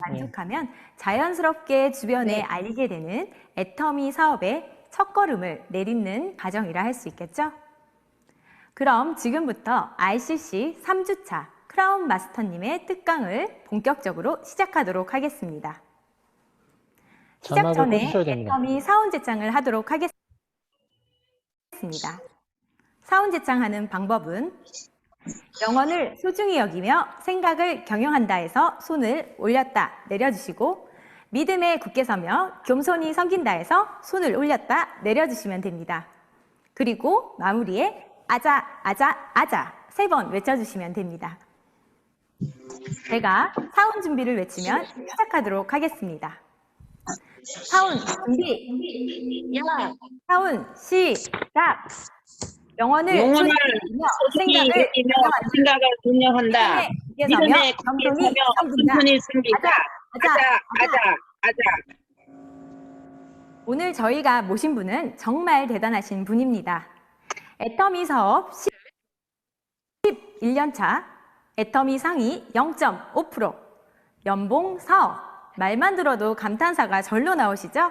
네. 만족하면 자연스럽게 주변에 네. 알리게 되는 애터미 사업의 첫걸음을 내딛는 과정이라 할 수 있겠죠? 그럼 지금부터 RCC 3주차 크라운 마스터님의 특강을 본격적으로 시작하도록 하겠습니다. 시작 자막을 전에 꺼주셔야 됩니다. 애터미 사운 제창을 하도록 하겠습니다. 사운 제창하는 방법은 영혼을 소중히 여기며 생각을 경영한다 해서 손을 올렸다 내려주시고 믿음에 굳게 서며 겸손히 섬긴다 해서 손을 올렸다 내려주시면 됩니다. 그리고 마무리에 아자 아자 아자 3번 외쳐주시면 됩니다. 제가 사운 준비를 외치면 시작하도록 하겠습니다. 사운 준비! 사운 시작! 영혼을 소중히 여기며 생각을 경영한다. 믿음에 굳게 서며 겸손히 섬긴다. 아자. 오늘 저희가 모신 분은 정말 대단하신 분입니다. 애터미 사업 11년차, 애터미 상위 0.5%, 연봉 4억, 말만 들어도 감탄사가 절로 나오시죠?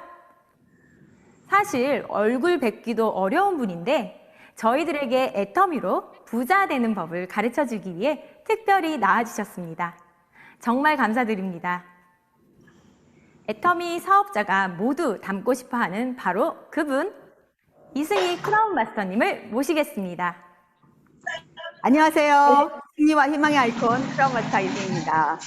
사실 얼굴 뵙기도 어려운 분인데 저희들에게 애터미로 부자 되는 법을 가르쳐주기 위해 특별히 나와주셨습니다. 정말 감사드립니다. 애터미 사업자가 모두 닮고 싶어하는 바로 그분, 이승희 크라운 마스터님을 모시겠습니다. 안녕하세요. 승리와 희망의 아이콘 크라운 마스터 이승희입니다.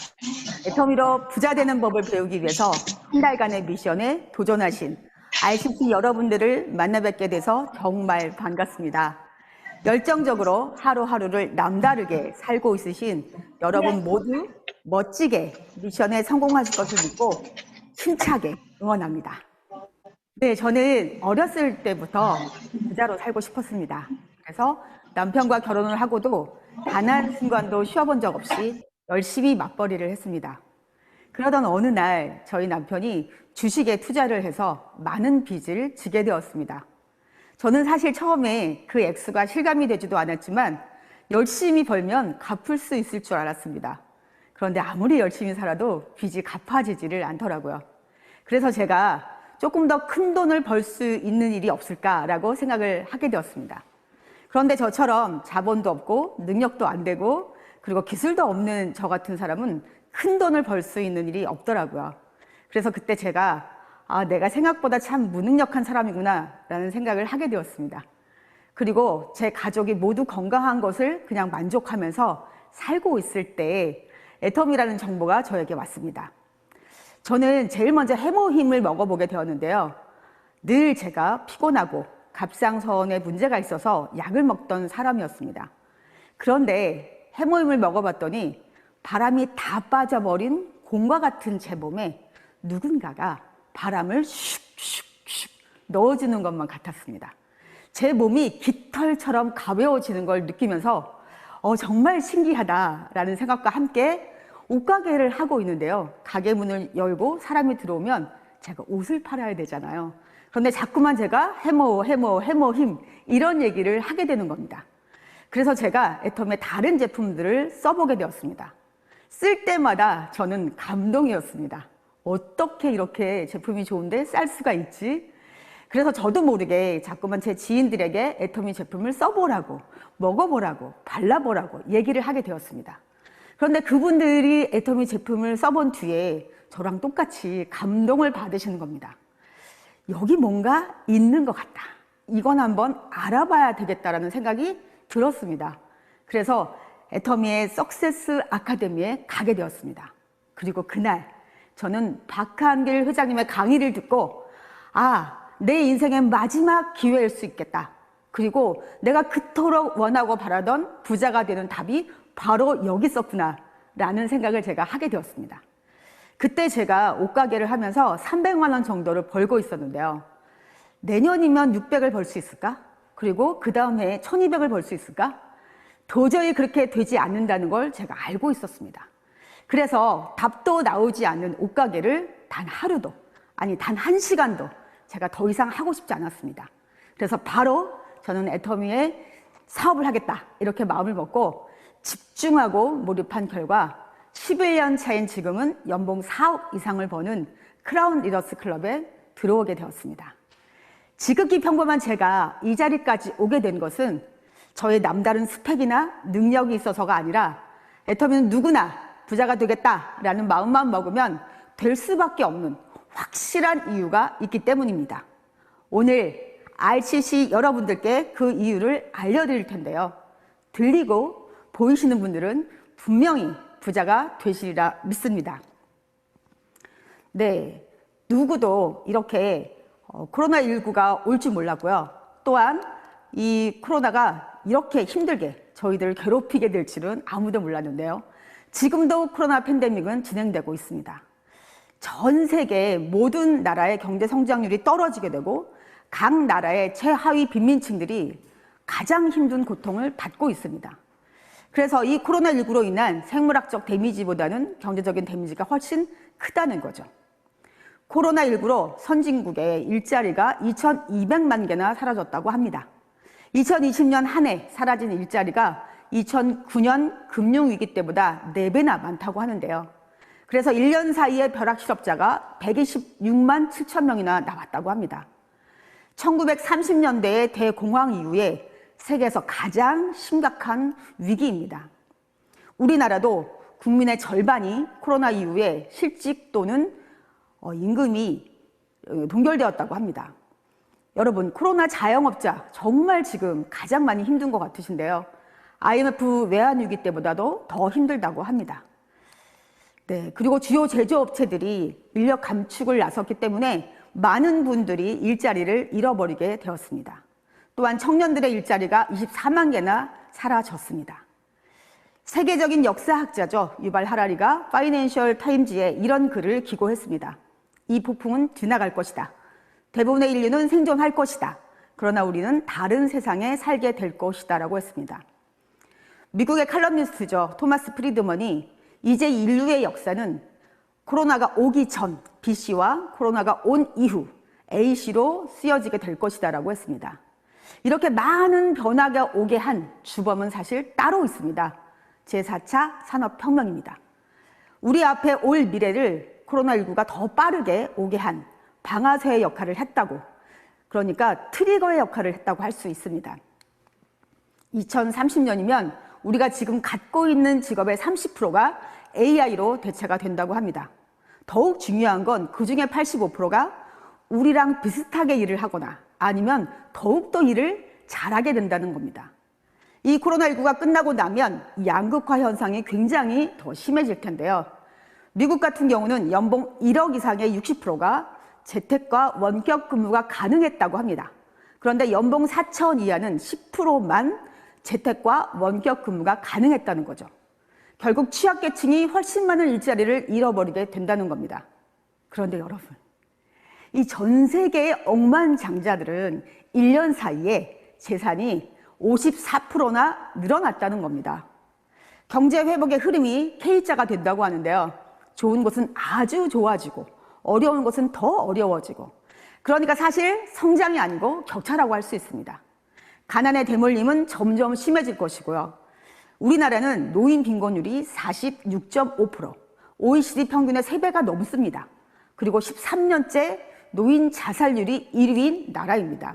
애터미로 부자 되는 법을 배우기 위해서 한 달간의 미션에 도전하신 RCC 여러분들을 만나 뵙게 돼서 정말 반갑습니다. 열정적으로 하루하루를 남다르게 살고 있으신 여러분 모두 멋지게 미션에 성공하실 것을 믿고 힘차게 응원합니다. 네, 저는 어렸을 때부터 부자로 살고 싶었습니다. 그래서 남편과 결혼을 하고도 단 한순간도 쉬어본 적 없이 열심히 맞벌이를 했습니다. 그러던 어느 날 저희 남편이 주식에 투자를 해서 많은 빚을 지게 되었습니다. 저는 사실 처음에 그 액수가 실감이 되지도 않았지만 열심히 벌면 갚을 수 있을 줄 알았습니다. 그런데 아무리 열심히 살아도 빚이 갚아지지를 않더라고요. 그래서 제가 조금 더 큰 돈을 벌 수 있는 일이 없을까라고 생각을 하게 되었습니다. 그런데 저처럼 자본도 없고 능력도 안 되고 그리고 기술도 없는 저 같은 사람은 큰 돈을 벌 수 있는 일이 없더라고요. 그래서 그때 제가 내가 생각보다 참 무능력한 사람이구나 라는 생각을 하게 되었습니다. 그리고 제 가족이 모두 건강한 것을 그냥 만족하면서 살고 있을 때 애터미라는 정보가 저에게 왔습니다. 저는 제일 먼저 해모힘을 먹어보게 되었는데요. 늘 제가 피곤하고 갑상선에 문제가 있어서 약을 먹던 사람이었습니다. 그런데 해모힘을 먹어봤더니 바람이 다 빠져버린 공과 같은 제 몸에 누군가가 바람을 슉슉슉 넣어주는 것만 같았습니다. 제 몸이 깃털처럼 가벼워지는 걸 느끼면서 정말 신기하다라는 생각과 함께 옷가게를 하고 있는데요. 가게 문을 열고 사람이 들어오면 제가 옷을 팔아야 되잖아요. 그런데 자꾸만 제가 해모힘 이런 얘기를 하게 되는 겁니다. 그래서 제가 애터미의 다른 제품들을 써보게 되었습니다. 쓸 때마다 저는 감동이었습니다. 어떻게 이렇게 제품이 좋은데 쌀 수가 있지? 그래서 저도 모르게 자꾸만 제 지인들에게 애터미 제품을 써보라고, 먹어보라고, 발라보라고 얘기를 하게 되었습니다. 그런데 그분들이 애터미 제품을 써본 뒤에 저랑 똑같이 감동을 받으시는 겁니다. 여기 뭔가 있는 것 같다. 이건 한번 알아봐야 되겠다라는 생각이 들었습니다. 그래서 애터미의 석세스 아카데미에 가게 되었습니다. 그리고 그날 저는 박한길 회장님의 강의를 듣고 내 인생의 마지막 기회일 수 있겠다. 그리고 내가 그토록 원하고 바라던 부자가 되는 답이 바로 여기 있었구나 라는 생각을 제가 하게 되었습니다. 그때 제가 옷가게를 하면서 300만 원 정도를 벌고 있었는데요. 내년이면 600을 벌 수 있을까? 그리고 그 다음 해에 1200을 벌 수 있을까? 도저히 그렇게 되지 않는다는 걸 제가 알고 있었습니다. 그래서 답도 나오지 않는 옷가게를 단 하루도, 아니 단 1시간도 제가 더 이상 하고 싶지 않았습니다. 그래서 바로 저는 애터미에 사업을 하겠다 이렇게 마음을 먹고 집중하고 몰입한 결과 11년 차인 지금은 연봉 4억 이상을 버는 크라운 리더스 클럽에 들어오게 되었습니다. 지극히 평범한 제가 이 자리까지 오게 된 것은 저의 남다른 스펙이나 능력이 있어서가 아니라 애터미는 누구나 부자가 되겠다라는 마음만 먹으면 될 수밖에 없는 확실한 이유가 있기 때문입니다. 오늘 RCC 여러분들께 그 이유를 알려드릴 텐데요. 들리고 보이시는 분들은 분명히 부자가 되시리라 믿습니다. 네, 누구도 이렇게 코로나19가 올 줄 몰랐고요. 또한 이 코로나가 이렇게 힘들게 저희들을 괴롭히게 될 줄은 아무도 몰랐는데요. 지금도 코로나 팬데믹은 진행되고 있습니다. 전 세계 모든 나라의 경제 성장률이 떨어지게 되고 각 나라의 최하위 빈민층들이 가장 힘든 고통을 받고 있습니다. 그래서 이 코로나19로 인한 생물학적 데미지보다는 경제적인 데미지가 훨씬 크다는 거죠. 코로나19로 선진국의 일자리가 2,200만 개나 사라졌다고 합니다. 2020년 한 해 사라진 일자리가 2009년 금융위기 때보다 4배나 많다고 하는데요. 그래서 1년 사이에 벼락 실업자가 126만 7천 명이나 나왔다고 합니다. 1930년대의 대공황 이후에 세계에서 가장 심각한 위기입니다. 우리나라도 국민의 절반이 코로나 이후에 실직 또는 임금이 동결되었다고 합니다. 여러분, 코로나 자영업자 정말 지금 가장 많이 힘든 것 같으신데요. IMF 외환위기 때보다도 더 힘들다고 합니다. 네, 그리고 주요 제조업체들이 인력 감축을 나섰기 때문에 많은 분들이 일자리를 잃어버리게 되었습니다. 또한 청년들의 일자리가 24만 개나 사라졌습니다. 세계적인 역사학자죠. 유발 하라리가 파이낸셜 타임즈에 이런 글을 기고했습니다. 이 폭풍은 지나갈 것이다. 대부분의 인류는 생존할 것이다. 그러나 우리는 다른 세상에 살게 될 것이다 라고 했습니다. 미국의 칼럼니스트죠. 토마스 프리드먼이 이제 인류의 역사는 코로나가 오기 전 BC와 코로나가 온 이후 AC로 쓰여지게 될 것이다 라고 했습니다. 이렇게 많은 변화가 오게 한 주범은 사실 따로 있습니다. 제4차 산업혁명입니다. 우리 앞에 올 미래를 코로나19가 더 빠르게 오게 한 방아쇠의 역할을 했다고, 그러니까 트리거의 역할을 했다고 할 수 있습니다. 2030년이면 우리가 지금 갖고 있는 직업의 30%가 AI로 대체가 된다고 합니다. 더욱 중요한 건 그중에 85%가 우리랑 비슷하게 일을 하거나 아니면 더욱더 일을 잘하게 된다는 겁니다. 이 코로나19가 끝나고 나면 양극화 현상이 굉장히 더 심해질 텐데요. 미국 같은 경우는 연봉 1억 이상의 60%가 재택과 원격 근무가 가능했다고 합니다. 그런데 연봉 4천 이하는 10%만 재택과 원격 근무가 가능했다는 거죠. 결국 취약계층이 훨씬 많은 일자리를 잃어버리게 된다는 겁니다. 그런데 여러분, 이 전 세계의 억만장자들은 1년 사이에 재산이 54%나 늘어났다는 겁니다. 경제 회복의 흐름이 K자가 된다고 하는데요. 좋은 것은 아주 좋아지고 어려운 것은 더 어려워지고, 그러니까 사실 성장이 아니고 격차라고 할 수 있습니다. 가난의 대물림은 점점 심해질 것이고요. 우리나라는 노인 빈곤율이 46.5%, OECD 평균의 3배가 넘습니다. 그리고 13년째 노인 자살률이 1위인 나라입니다.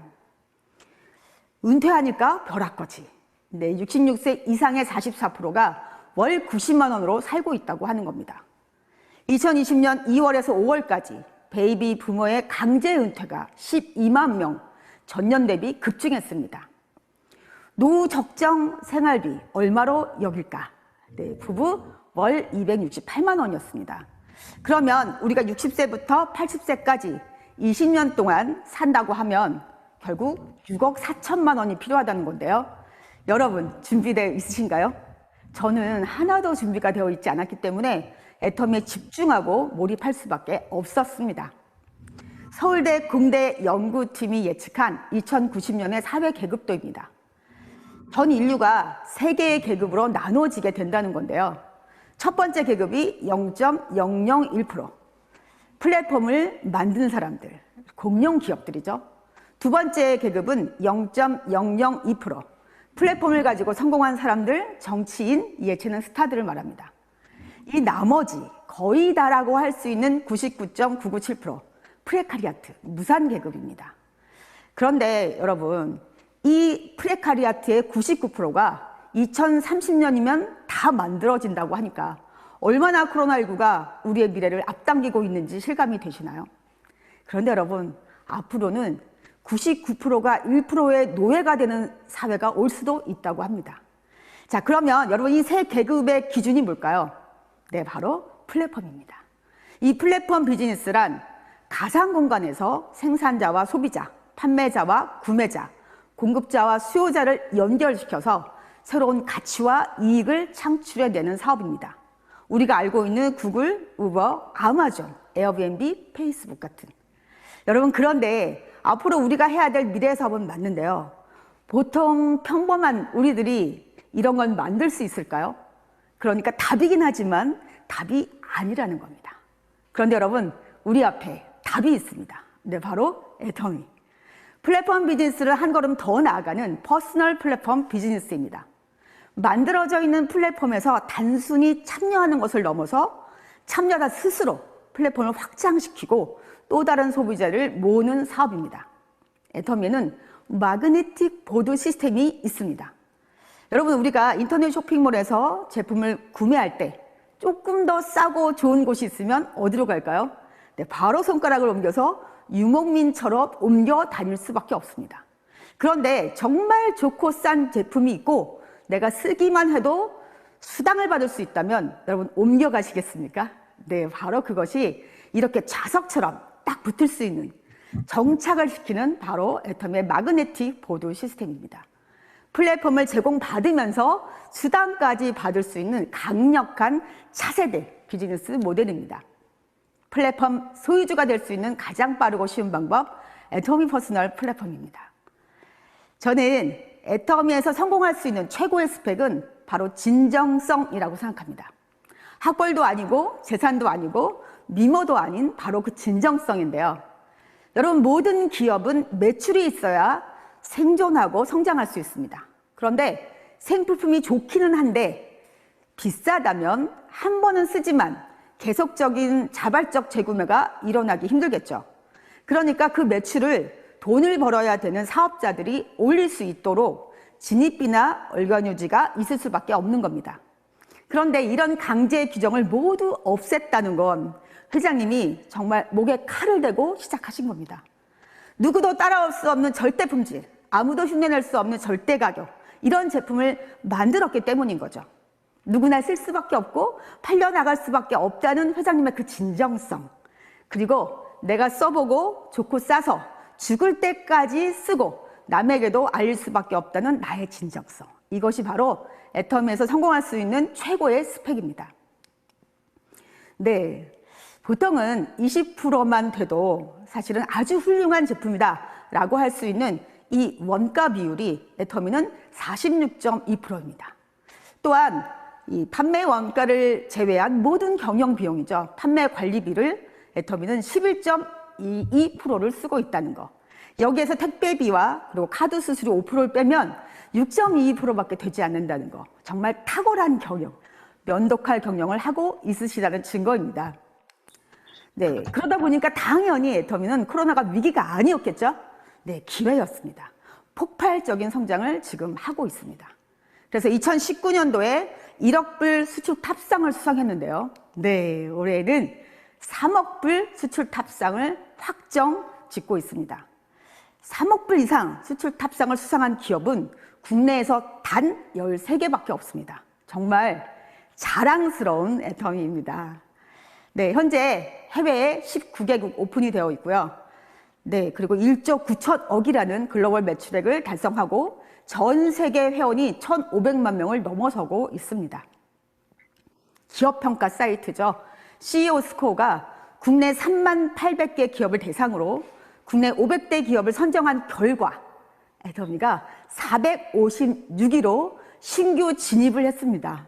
은퇴하니까 벼락거지. 네, 66세 이상의 44%가 월 90만 원으로 살고 있다고 하는 겁니다. 2020년 2월에서 5월까지 베이비 부모의 강제 은퇴가 12만 명, 전년 대비 급증했습니다. 노후 적정 생활비 얼마로 여길까? 네, 부부 월 268만 원이었습니다. 그러면 우리가 60세부터 80세까지 20년 동안 산다고 하면 결국 6억 4천만 원이 필요하다는 건데요. 여러분, 준비되어 있으신가요? 저는 하나도 준비가 되어 있지 않았기 때문에 애터미에 집중하고 몰입할 수밖에 없었습니다. 서울대 공대 연구팀이 예측한 2090년의 사회 계급도입니다. 전 인류가 3개의 계급으로 나눠지게 된다는 건데요. 첫 번째 계급이 0.001%, 플랫폼을 만든 사람들, 공룡 기업들이죠. 두 번째 계급은 0.002%, 플랫폼을 가지고 성공한 사람들, 정치인, 예체능 스타들을 말합니다. 이 나머지 거의 다라고 할 수 있는 99.997% 프레카리아트, 무산 계급입니다. 그런데 여러분, 이 프레카리아트의 99%가 2030년이면 다 만들어진다고 하니까 얼마나 코로나19가 우리의 미래를 앞당기고 있는지 실감이 되시나요? 그런데 여러분, 앞으로는 99%가 1%의 노예가 되는 사회가 올 수도 있다고 합니다. 자, 그러면 여러분, 이 세 계급의 기준이 뭘까요? 네, 바로 플랫폼입니다. 이 플랫폼 비즈니스란 가상 공간에서 생산자와 소비자, 판매자와 구매자, 공급자와 수요자를 연결시켜서 새로운 가치와 이익을 창출해내는 사업입니다. 우리가 알고 있는 구글, 우버, 아마존, 에어비앤비, 페이스북 같은. 여러분, 그런데 앞으로 우리가 해야 될 미래 사업은 맞는데요. 보통 평범한 우리들이 이런 건 만들 수 있을까요? 그러니까 답이긴 하지만 답이 아니라는 겁니다. 그런데 여러분, 우리 앞에 답이 있습니다. 네, 바로 애터미. 플랫폼 비즈니스를 한 걸음 더 나아가는 퍼스널 플랫폼 비즈니스입니다. 만들어져 있는 플랫폼에서 단순히 참여하는 것을 넘어서 참여자 스스로 플랫폼을 확장시키고 또 다른 소비자를 모으는 사업입니다. 애터미에는 마그네틱 보드 시스템이 있습니다. 여러분, 우리가 인터넷 쇼핑몰에서 제품을 구매할 때 조금 더 싸고 좋은 곳이 있으면 어디로 갈까요? 네, 바로 손가락을 옮겨서 유목민처럼 옮겨 다닐 수밖에 없습니다. 그런데 정말 좋고 싼 제품이 있고 내가 쓰기만 해도 수당을 받을 수 있다면 여러분 옮겨가시겠습니까? 네, 바로 그것이 이렇게 자석처럼 딱 붙을 수 있는 정착을 시키는 바로 애터미의 마그네틱 보드 시스템입니다. 플랫폼을 제공받으면서 수당까지 받을 수 있는 강력한 차세대 비즈니스 모델입니다. 플랫폼 소유주가 될 수 있는 가장 빠르고 쉬운 방법, 애터미 퍼스널 플랫폼입니다. 저는 애터미에서 성공할 수 있는 최고의 스펙은 바로 진정성이라고 생각합니다. 학벌도 아니고 재산도 아니고 미모도 아닌 바로 그 진정성인데요. 여러분, 모든 기업은 매출이 있어야 생존하고 성장할 수 있습니다. 그런데 생필품이 좋기는 한데 비싸다면 한 번은 쓰지만 계속적인 자발적 재구매가 일어나기 힘들겠죠. 그러니까 그 매출을 돈을 벌어야 되는 사업자들이 올릴 수 있도록 진입비나 얼견 유지가 있을 수밖에 없는 겁니다. 그런데 이런 강제 규정을 모두 없앴다는 건 회장님이 정말 목에 칼을 대고 시작하신 겁니다. 누구도 따라올 수 없는 절대 품질, 아무도 흉내낼 수 없는 절대 가격, 이런 제품을 만들었기 때문인 거죠. 누구나 쓸 수밖에 없고 팔려나갈 수밖에 없다는 회장님의 그 진정성, 그리고 내가 써보고 좋고 싸서 죽을 때까지 쓰고 남에게도 알릴 수밖에 없다는 나의 진정성, 이것이 바로 애터미에서 성공할 수 있는 최고의 스펙입니다. 네, 보통은 20%만 돼도 사실은 아주 훌륭한 제품이다 라고 할 수 있는 이 원가 비율이 애터미는 46.2%입니다. 또한 이 판매 원가를 제외한 모든 경영 비용이죠. 판매 관리비를 애터미는 11.22%를 쓰고 있다는 거. 여기에서 택배비와 그리고 카드 수수료 5%를 빼면 6.22%밖에 되지 않는다는 거. 정말 탁월한 경영, 면도칼 경영을 하고 있으시다는 증거입니다. 네, 그러다 보니까 당연히 애터미는 코로나가 위기가 아니었겠죠? 네, 기회였습니다. 폭발적인 성장을 지금 하고 있습니다. 그래서 2019년도에 1억 불 수출 탑상을 수상했는데요. 네, 올해는 3억 불 수출 탑상을 확정 짓고 있습니다. 3억 불 이상 수출 탑상을 수상한 기업은 국내에서 단 13개밖에 없습니다. 정말 자랑스러운 애터미입니다. 네, 현재 해외에 19개국 오픈이 되어 있고요. 네, 그리고 1조 9천억이라는 글로벌 매출액을 달성하고 전 세계 회원이 1,500만 명을 넘어서고 있습니다. 기업 평가 사이트죠. CEO 스코어가 국내 3만 800개 기업을 대상으로 국내 500대 기업을 선정한 결과 애터미가 456위로 신규 진입을 했습니다.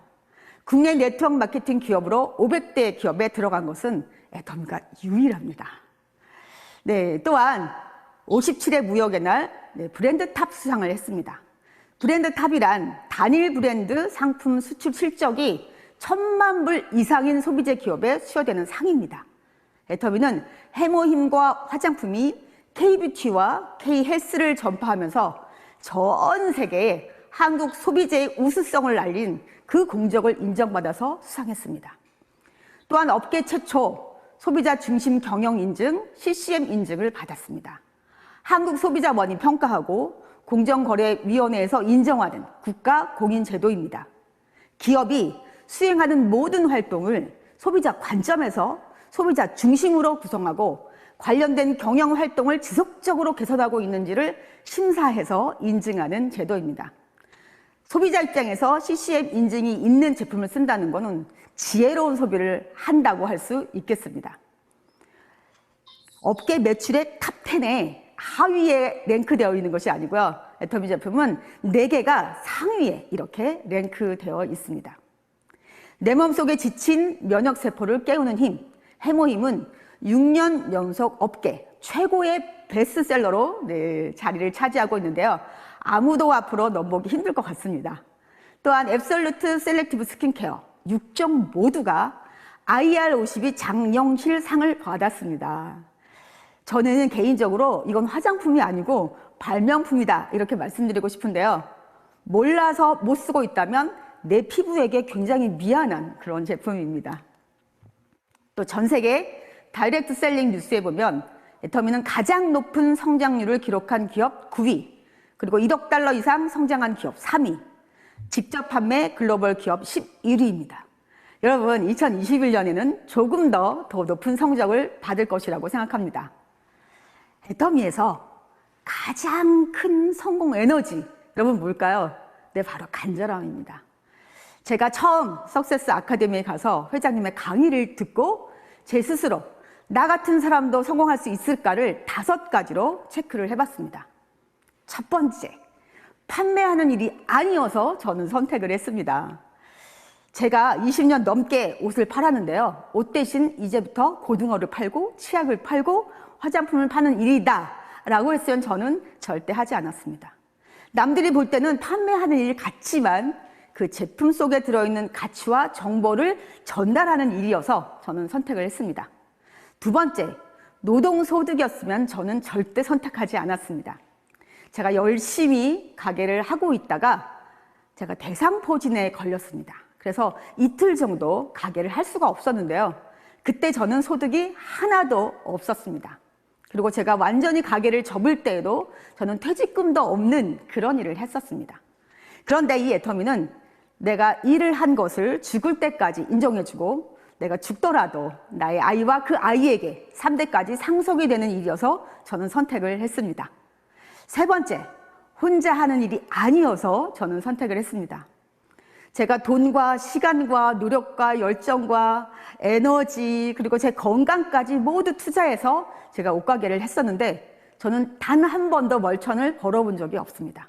국내 네트워크 마케팅 기업으로 500대 기업에 들어간 것은 애터미가 유일합니다. 네, 또한 57회 무역의 날 브랜드 탑 수상을 했습니다. 브랜드 탑이란 단일 브랜드 상품 수출 실적이 1,000만 불 이상인 소비재 기업에 수여되는 상입니다. 애터미는 해모힘과 화장품이 K뷰티와 K헬스를 전파하면서 전 세계에 한국 소비재의 우수성을 알린 그 공적을 인정받아서 수상했습니다. 또한 업계 최초 소비자 중심 경영 인증 CCM 인증을 받았습니다. 한국 소비자원이 평가하고 공정거래위원회에서 인정하는 국가 공인 제도입니다. 기업이 수행하는 모든 활동을 소비자 관점에서 소비자 중심으로 구성하고 관련된 경영 활동을 지속적으로 개선하고 있는지를 심사해서 인증하는 제도입니다. 소비자 입장에서 CCM 인증이 있는 제품을 쓴다는 것은 지혜로운 소비를 한다고 할 수 있겠습니다. 업계 매출의 탑 10에 하위에 랭크되어 있는 것이 아니고요. 애터미 제품은 4개가 상위에 이렇게 랭크되어 있습니다. 내 몸속에 지친 면역세포를 깨우는 힘, 해모힘은 6년 연속 업계 최고의 베스트셀러로 자리를 차지하고 있는데요. 아무도 앞으로 넘보기 힘들 것 같습니다. 또한 앱솔루트 셀렉티브 스킨케어 6종 모두가 IR52 장영실상을 받았습니다. 저는 개인적으로 이건 화장품이 아니고 발명품이다 이렇게 말씀드리고 싶은데요. 몰라서 못 쓰고 있다면 내 피부에게 굉장히 미안한 그런 제품입니다. 또 전 세계 다이렉트 셀링 뉴스에 보면 애터미는 가장 높은 성장률을 기록한 기업 9위, 그리고 1억 달러 이상 성장한 기업 3위, 직접 판매 글로벌 기업 11위입니다. 여러분, 2021년에는 조금 더 높은 성적을 받을 것이라고 생각합니다. 애터미에서 가장 큰 성공 에너지, 여러분 뭘까요? 네, 바로 간절함입니다. 제가 처음 석세스 아카데미에 가서 회장님의 강의를 듣고 제 스스로 나 같은 사람도 성공할 수 있을까를 5가지로 체크를 해봤습니다. 첫 번째, 판매하는 일이 아니어서 저는 선택을 했습니다. 제가 20년 넘게 옷을 팔았는데요. 옷 대신 이제부터 고등어를 팔고 치약을 팔고 화장품을 파는 일이다 라고 했으면 저는 절대 하지 않았습니다. 남들이 볼 때는 판매하는 일 같지만 그 제품 속에 들어있는 가치와 정보를 전달하는 일이어서 저는 선택을 했습니다. 두 번째, 노동소득이었으면 저는 절대 선택하지 않았습니다. 제가 열심히 가게를 하고 있다가 제가 대상포진에 걸렸습니다. 그래서 이틀 정도 가게를 할 수가 없었는데요. 그때 저는 소득이 하나도 없었습니다. 그리고 제가 완전히 가게를 접을 때에도 저는 퇴직금도 없는 그런 일을 했었습니다. 그런데 이 애터미는 내가 일을 한 것을 죽을 때까지 인정해주고 내가 죽더라도 나의 아이와 그 아이에게 3대까지 상속이 되는 일이어서 저는 선택을 했습니다. 세 번째, 혼자 하는 일이 아니어서 저는 선택을 했습니다. 제가 돈과 시간과 노력과 열정과 에너지 그리고 제 건강까지 모두 투자해서 제가 옷가게를 했었는데 저는 단 한 번도 멀천을 벌어본 적이 없습니다.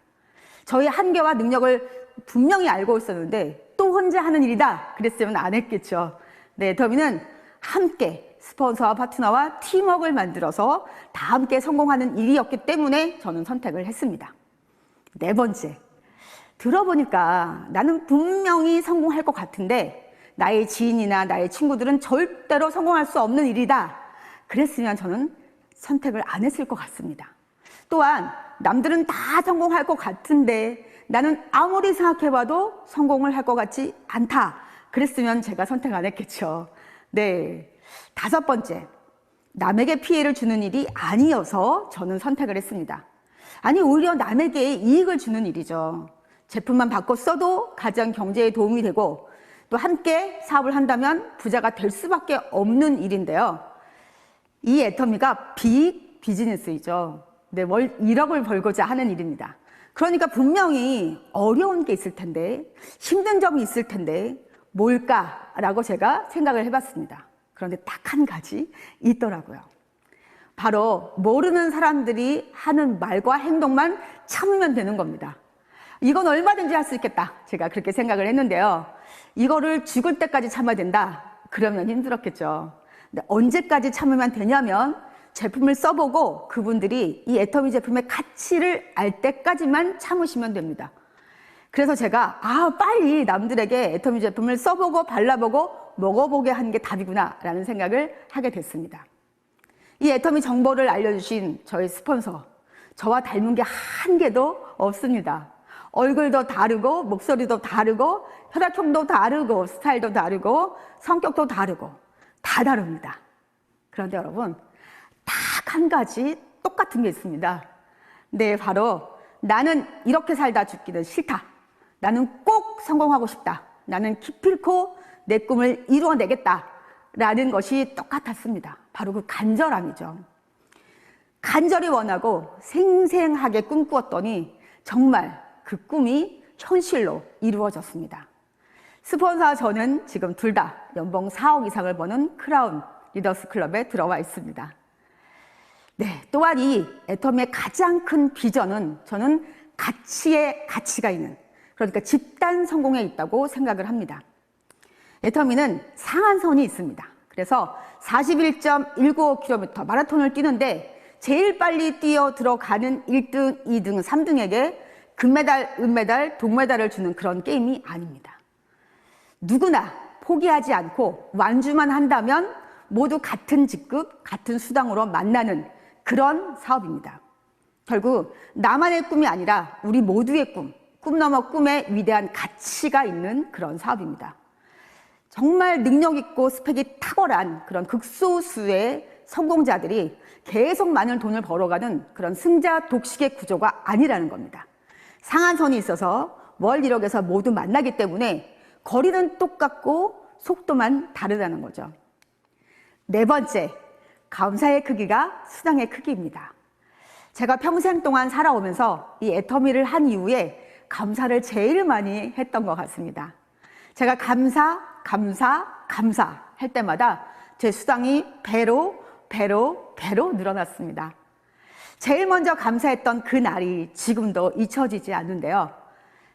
저의 한계와 능력을 분명히 알고 있었는데 또 혼자 하는 일이다 그랬으면 안 했겠죠. 네, 애터미는 함께 스폰서와 파트너와 팀워크를 만들어서 다 함께 성공하는 일이었기 때문에 저는 선택을 했습니다. 네 번째, 들어보니까 나는 분명히 성공할 것 같은데 나의 지인이나 나의 친구들은 절대로 성공할 수 없는 일이다. 그랬으면 저는 선택을 안 했을 것 같습니다. 또한 남들은 다 성공할 것 같은데 나는 아무리 생각해봐도 성공을 할 것 같지 않다. 그랬으면 제가 선택 안 했겠죠. 네. 다섯 번째, 남에게 피해를 주는 일이 아니어서 저는 선택을 했습니다. 아니, 오히려 남에게 이익을 주는 일이죠. 제품만 바꿔 써도 가정 경제에 도움이 되고 또 함께 사업을 한다면 부자가 될 수밖에 없는 일인데요. 이 애터미가 빅 비즈니스이죠. 네, 월 1억을 벌고자 하는 일입니다. 그러니까 분명히 어려운 게 있을 텐데 힘든 점이 있을 텐데 뭘까라고 제가 생각을 해봤습니다. 그런데 딱 한 가지 있더라고요. 바로 모르는 사람들이 하는 말과 행동만 참으면 되는 겁니다. 이건 얼마든지 할 수 있겠다. 제가 그렇게 생각을 했는데요. 이거를 죽을 때까지 참아야 된다. 그러면 힘들었겠죠. 근데 언제까지 참으면 되냐면 제품을 써보고 그분들이 이 애터미 제품의 가치를 알 때까지만 참으시면 됩니다. 그래서 제가 빨리 남들에게 애터미 제품을 써보고 발라보고 먹어보게 하는 게 답이구나 라는 생각을 하게 됐습니다. 이 애터미 정보를 알려주신 저희 스폰서, 저와 닮은 게 한 개도 없습니다. 얼굴도 다르고 목소리도 다르고 혈액형도 다르고 스타일도 다르고 성격도 다르고 다 다릅니다. 그런데 여러분, 딱 한 가지 똑같은 게 있습니다. 네, 바로 나는 이렇게 살다 죽기는 싫다. 나는 꼭 성공하고 싶다. 나는 기필코 내 꿈을 이루어내겠다. 라는 것이 똑같았습니다. 바로 그 간절함이죠. 간절히 원하고 생생하게 꿈꾸었더니 정말 그 꿈이 현실로 이루어졌습니다. 스폰서와 저는 지금 둘 다 연봉 4억 이상을 버는 크라운 리더스 클럽에 들어와 있습니다. 네, 또한 이 애터미의 가장 큰 비전은 저는 가치가 있는, 그러니까 집단 성공에 있다고 생각을 합니다. 애터미는 상한선이 있습니다. 그래서 41.195km 마라톤을 뛰는데 제일 빨리 뛰어 들어가는 1등, 2등, 3등에게 금메달, 은메달, 동메달을 주는 그런 게임이 아닙니다. 누구나 포기하지 않고 완주만 한다면 모두 같은 직급, 같은 수당으로 만나는 그런 사업입니다. 결국 나만의 꿈이 아니라 우리 모두의 꿈 넘어 꿈에 위대한 가치가 있는 그런 사업입니다. 정말 능력 있고 스펙이 탁월한 그런 극소수의 성공자들이 계속 많은 돈을 벌어가는 그런 승자 독식의 구조가 아니라는 겁니다. 상한선이 있어서 월 1억에서 모두 만나기 때문에 거리는 똑같고 속도만 다르다는 거죠. 네 번째, 감사의 크기가 수당의 크기입니다. 제가 평생 동안 살아오면서 이 애터미를 한 이후에 감사를 제일 많이 했던 것 같습니다. 제가 감사 할 때마다 제 수당이 배로 늘어났습니다. 제일 먼저 감사했던 그 날이 지금도 잊혀지지 않는데요.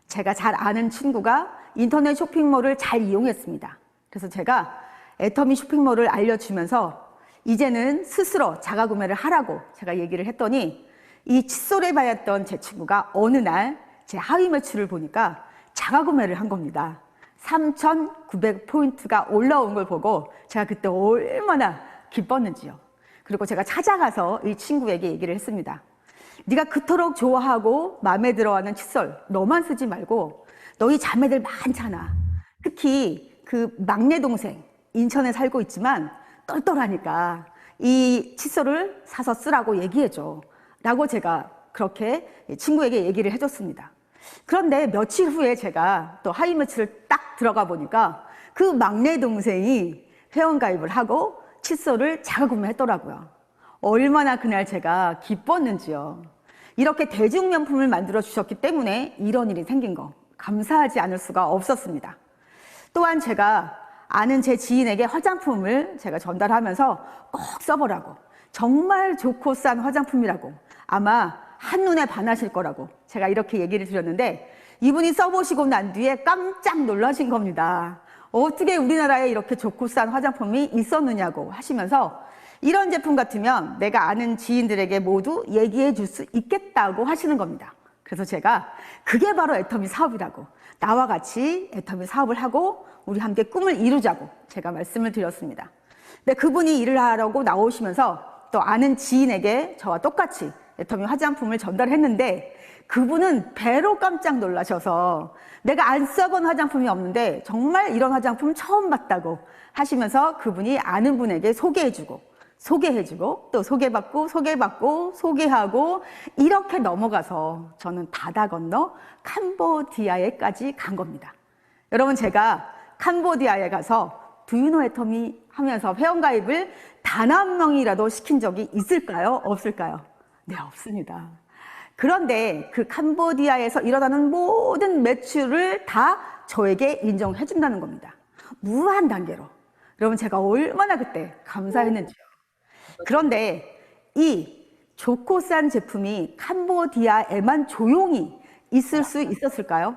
제가 잘 아는 친구가 인터넷 쇼핑몰을 잘 이용했습니다. 그래서 제가 애터미 쇼핑몰을 알려주면서 이제는 스스로 자가구매를 하라고 제가 얘기를 했더니 이 칫솔에 반했던 제 친구가 어느 날 제 하위 매출을 보니까 자가구매를 한 겁니다. 3,900포인트가 올라온 걸 보고 제가 그때 얼마나 기뻤는지요. 그리고 제가 찾아가서 이 친구에게 얘기를 했습니다. 네가 그토록 좋아하고 마음에 들어하는 칫솔 너만 쓰지 말고 너희 자매들 많잖아. 특히 그 막내 동생 인천에 살고 있지만 똘똘하니까 이 칫솔을 사서 쓰라고 얘기해줘 라고 제가 그렇게 친구에게 얘기를 해줬습니다. 그런데 며칠 후에 제가 또 하위 매출을 딱 들어가 보니까 그 막내 동생이 회원가입을 하고 칫솔을 자가구매했더라고요. 얼마나 그날 제가 기뻤는지요. 이렇게 대중명품을 만들어 주셨기 때문에 이런 일이 생긴 거 감사하지 않을 수가 없었습니다. 또한 제가 아는 제 지인에게 화장품을 제가 전달하면서 꼭 써보라고, 정말 좋고 싼 화장품이라고, 아마 한눈에 반하실 거라고 제가 이렇게 얘기를 드렸는데 이분이 써보시고 난 뒤에 깜짝 놀라신 겁니다. 어떻게 우리나라에 이렇게 좋고 싼 화장품이 있었느냐고 하시면서 이런 제품 같으면 내가 아는 지인들에게 모두 얘기해 줄 수 있겠다고 하시는 겁니다. 그래서 제가 그게 바로 애터미 사업이라고, 나와 같이 애터미 사업을 하고 우리 함께 꿈을 이루자고 제가 말씀을 드렸습니다. 근데 그분이 일을 하려고 나오시면서 또 아는 지인에게 저와 똑같이 애터미 화장품을 전달했는데 그분은 배로 깜짝 놀라셔서 내가 안 써본 화장품이 없는데 정말 이런 화장품 처음 봤다고 하시면서 그분이 아는 분에게 소개해주고 또 소개받고 소개하고 이렇게 넘어가서 저는 바다 건너 캄보디아에까지 간 겁니다. 여러분, 제가 캄보디아에 가서 Do you know 애터미 하면서 회원가입을 단 한 명이라도 시킨 적이 있을까요? 없을까요? 네, 없습니다. 그런데 그 캄보디아에서 일어나는 모든 매출을 다 저에게 인정해 준다는 겁니다. 무한 단계로. 여러분, 제가 얼마나 그때 감사했는지요. 그런데 이 좋고 싼 제품이 캄보디아에만 조용히 있을 수 있었을까요?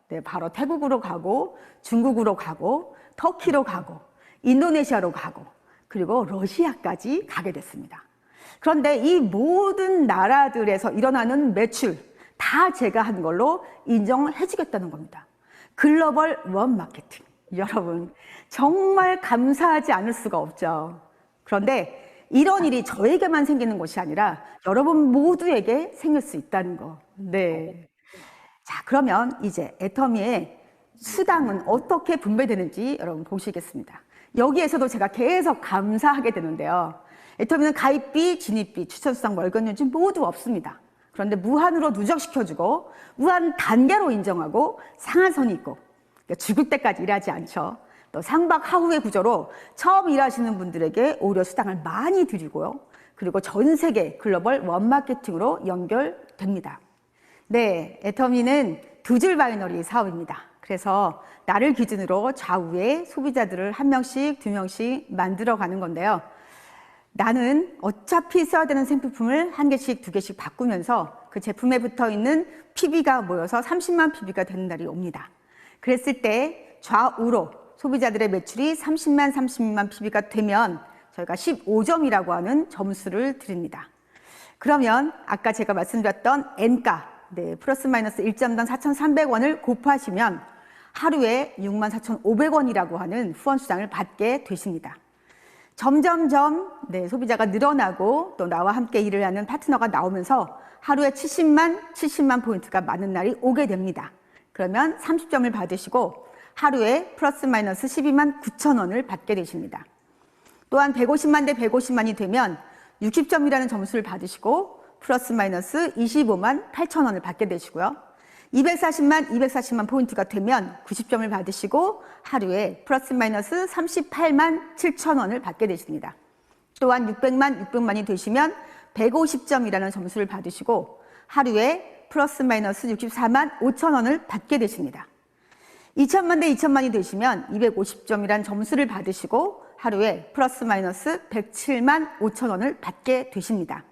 네, 바로 태국으로 가고 중국으로 가고 터키로 가고 인도네시아로 가고 그리고 러시아까지 가게 됐습니다. 그런데 이 모든 나라들에서 일어나는 매출 다 제가 한 걸로 인정해 주겠다는 겁니다. 글로벌 원 마케팅. 여러분, 정말 감사하지 않을 수가 없죠. 그런데 이런 일이 저에게만 생기는 것이 아니라 여러분 모두에게 생길 수 있다는 거. 네. 자, 그러면 이제 애터미의 수당은 어떻게 분배되는지 여러분 보시겠습니다. 여기에서도 제가 계속 감사하게 되는데요. 애터미는 가입비, 진입비, 추천수당, 월급연주 모두 없습니다. 그런데 무한으로 누적시켜주고 무한 단계로 인정하고 상한선이 있고 죽을 때까지 일하지 않죠. 또 상박하후의 구조로 처음 일하시는 분들에게 오히려 수당을 많이 드리고요. 그리고 전 세계 글로벌 원마케팅으로 연결됩니다. 네, 애터미는 두 줄 바이너리 사업입니다. 그래서 나를 기준으로 좌우에 소비자들을 한 명씩, 두 명씩 만들어 가는 건데요. 나는 어차피 써야 되는 생필품을 한 개씩, 두 개씩 바꾸면서 그 제품에 붙어 있는 PB가 모여서 30만 PB가 되는 날이 옵니다. 그랬을 때 좌우로 소비자들의 매출이 30만 PB가 되면 저희가 15점이라고 하는 점수를 드립니다. 그러면 아까 제가 말씀드렸던 N가, 네, 플러스 마이너스 1점당 4,300원을 곱하시면 하루에 64,500원이라고 하는 후원수당을 받게 되십니다. 점점점 네, 소비자가 늘어나고 또 나와 함께 일을 하는 파트너가 나오면서 하루에 70만 포인트가 많은 날이 오게 됩니다. 그러면 30점을 받으시고 하루에 플러스 마이너스 12만 9천 원을 받게 되십니다. 또한 150만 대 150만이 되면 60점이라는 점수를 받으시고 플러스 마이너스 25만 8천 원을 받게 되시고요. 240만 포인트가 되면 90점을 받으시고 하루에 플러스 마이너스 38만 7천 원을 받게 되십니다. 또한 600만이 되시면 150점이라는 점수를 받으시고 하루에 플러스 마이너스 64만 5천 원을 받게 되십니다. 2천만 대 2천만이 되시면 250점이라는 점수를 받으시고 하루에 플러스 마이너스 107만 5천 원을 받게 되십니다.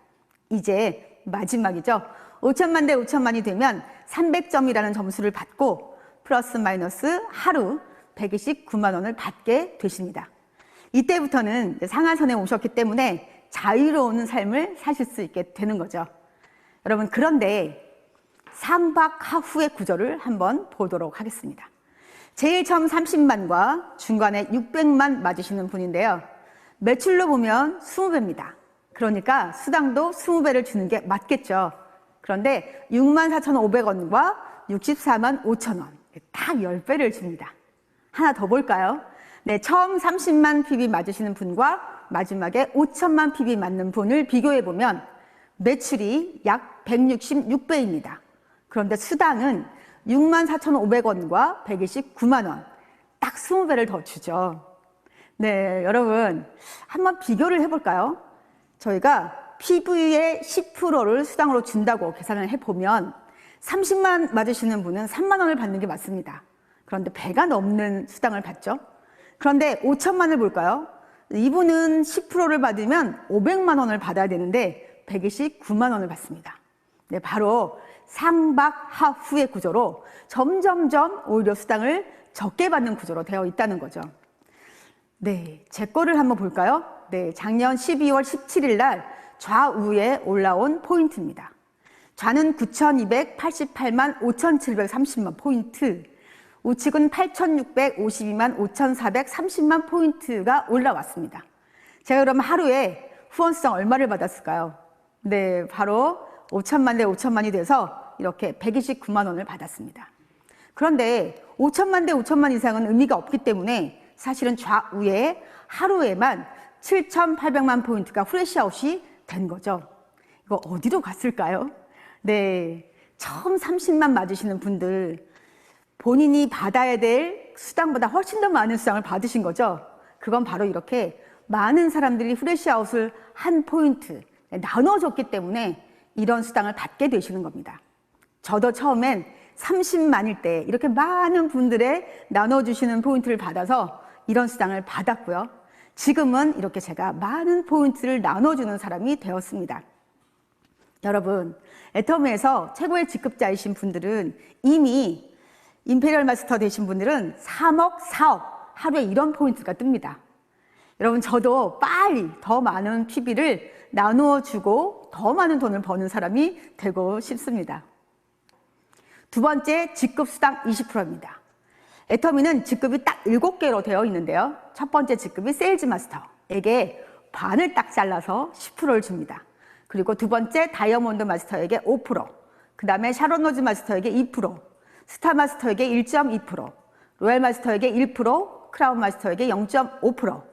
이제 마지막이죠. 5천만 대 5천만이 되면 300점이라는 점수를 받고 플러스 마이너스 하루 129만 원을 받게 되십니다. 이때부터는 상한선에 오셨기 때문에 자유로운 삶을 사실 수 있게 되는 거죠. 여러분, 그런데 상박하후의 구조를 한번 보도록 하겠습니다. 제일 처음 30만과 중간에 600만 맞으시는 분인데요. 매출로 보면 20배입니다. 그러니까 수당도 20배를 주는 게 맞겠죠. 그런데 64,500원과 64만 5천 원, 딱 10배를 줍니다. 하나 더 볼까요? 네, 처음 30만 PB 맞으시는 분과 마지막에 5천만 PB 맞는 분을 비교해보면 매출이 약 166배입니다. 그런데 수당은 64,500원과 129만 원, 딱 20배를 더 주죠. 네, 여러분 한번 비교를 해볼까요? 저희가 PV의 10%를 수당으로 준다고 계산을 해보면 30만 맞으시는 분은 3만 원을 받는 게 맞습니다. 그런데 배가 넘는 수당을 받죠. 그런데 5천만을 볼까요? 이분은 10%를 받으면 500만 원을 받아야 되는데 129만 원을 받습니다. 네, 바로 상박하후의 구조로 점점점 오히려 수당을 적게 받는 구조로 되어 있다는 거죠. 네, 제 거를 한번 볼까요? 네, 작년 12월 17일 날 좌우에 올라온 포인트입니다. 좌는 9,288만 5,730만 포인트, 우측은 8,652만 5,430만 포인트가 올라왔습니다. 제가 그럼 하루에 후원수당 얼마를 받았을까요? 네, 바로 5천만 대 5천만이 돼서 이렇게 129만 원을 받았습니다. 그런데 5천만 대 5천만 이상은 의미가 없기 때문에 사실은 좌우에 하루에만 7,800만 포인트가 후레쉬아웃이 된 거죠. 이거 어디로 갔을까요? 네, 처음 30만 맞으시는 분들, 본인이 받아야 될 수당보다 훨씬 더 많은 수당을 받으신 거죠. 그건 바로 이렇게 많은 사람들이 후레쉬아웃을 한 포인트 나눠줬기 때문에 이런 수당을 받게 되시는 겁니다. 저도 처음엔 30만일 때 이렇게 많은 분들의 나눠주시는 포인트를 받아서 이런 수당을 받았고요. 지금은 이렇게 제가 많은 포인트를 나눠주는 사람이 되었습니다. 여러분, 애터미에서 최고의 직급자이신 분들은 이미 임페리얼 마스터 되신 분들은 3억, 4억 하루에 이런 포인트가 뜹니다. 여러분, 저도 빨리 더 많은 PB를 나누어주고 더 많은 돈을 버는 사람이 되고 싶습니다. 두 번째, 직급 수당 20%입니다. 애터미는 직급이 딱 7개로 되어 있는데요. 첫 번째 직급이 세일즈 마스터에게 반을 딱 잘라서 10%를 줍니다. 그리고 두 번째 다이아몬드 마스터에게 5%, 그 다음에 샤론 로즈 마스터에게 2%, 스타 마스터에게 1.2%, 로얄 마스터에게 1%, 크라운 마스터에게 0.5%,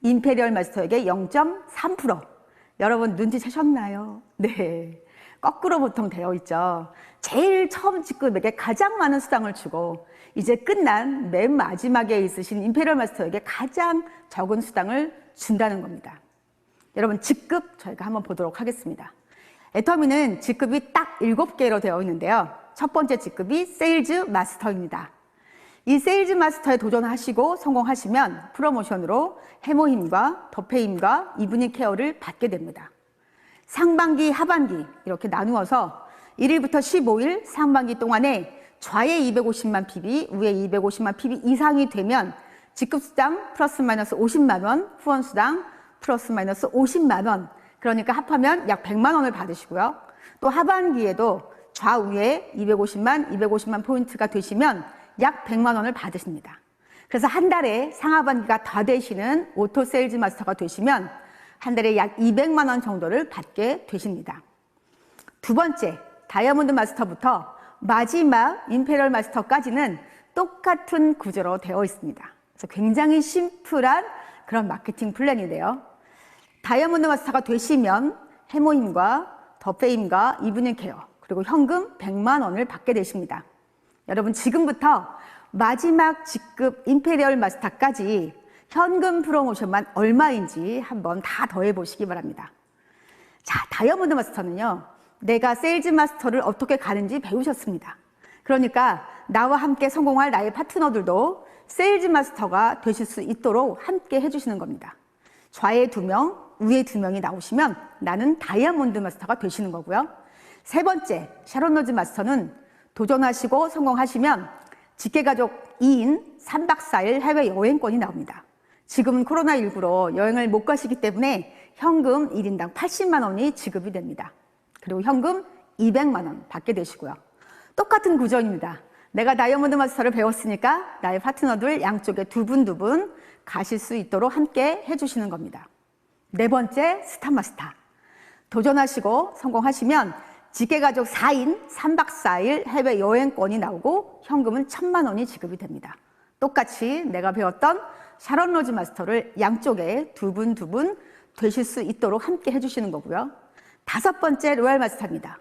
임페리얼 마스터에게 0.3%. 여러분 눈치채셨나요? 네. 거꾸로 보통 되어 있죠. 제일 처음 직급에게 가장 많은 수당을 주고 이제 끝난 맨 마지막에 있으신 임페리얼 마스터에게 가장 적은 수당을 준다는 겁니다. 여러분 직급 저희가 한번 보도록 하겠습니다. 애터미는 직급이 딱 7개로 되어 있는데요. 첫 번째 직급이 세일즈 마스터입니다. 이 세일즈 마스터에 도전하시고 성공하시면 프로모션으로 해모힘과 더페힘과 이브닝 케어를 받게 됩니다. 상반기, 하반기 이렇게 나누어서 1일부터 15일 상반기 동안에 좌에 250만 PB, 우에 250만 PB 이상이 되면 직급수당 플러스 마이너스 50만 원, 후원수당 플러스 마이너스 50만 원, 그러니까 합하면 약 100만 원을 받으시고요. 또 하반기에도 좌우에 250만 포인트가 되시면 약 100만 원을 받으십니다. 그래서 한 달에 상하반기가 다 되시는 오토 세일즈 마스터가 되시면 한 달에 약 200만 원 정도를 받게 되십니다. 두 번째, 다이아몬드 마스터부터 마지막 임페리얼 마스터까지는 똑같은 구조로 되어 있습니다. 그래서 굉장히 심플한 그런 마케팅 플랜인데요. 다이아몬드 마스터가 되시면 해모힘과 더페임과 이브닝 케어 그리고 현금 100만 원을 받게 되십니다. 여러분 지금부터 마지막 직급 임페리얼 마스터까지 현금 프로모션만 얼마인지 한번 다 더해 보시기 바랍니다. 자, 다이아몬드 마스터는요, 내가 세일즈 마스터를 어떻게 가는지 배우셨습니다. 그러니까 나와 함께 성공할 나의 파트너들도 세일즈 마스터가 되실 수 있도록 함께 해주시는 겁니다. 좌에 2명, 우에 2명이 나오시면 나는 다이아몬드 마스터가 되시는 거고요. 세 번째, 샤론 로즈 마스터는 도전하시고 성공하시면 직계가족 2인 3박 4일 해외 여행권이 나옵니다. 지금은 코로나19로 여행을 못 가시기 때문에 현금 1인당 80만 원이 지급이 됩니다. 그리고 현금 200만 원 받게 되시고요. 똑같은 구조입니다. 내가 다이아몬드 마스터를 배웠으니까 나의 파트너들 양쪽에 두 분 가실 수 있도록 함께 해주시는 겁니다. 네 번째, 스타 마스터. 도전하시고 성공하시면 직계가족 4인 3박 4일 해외 여행권이 나오고 현금은 1,000만 원이 지급이 됩니다. 똑같이 내가 배웠던 샤론 로즈 마스터를 양쪽에 두 분 되실 수 있도록 함께 해주시는 거고요. 다섯 번째, 로얄 마스터입니다.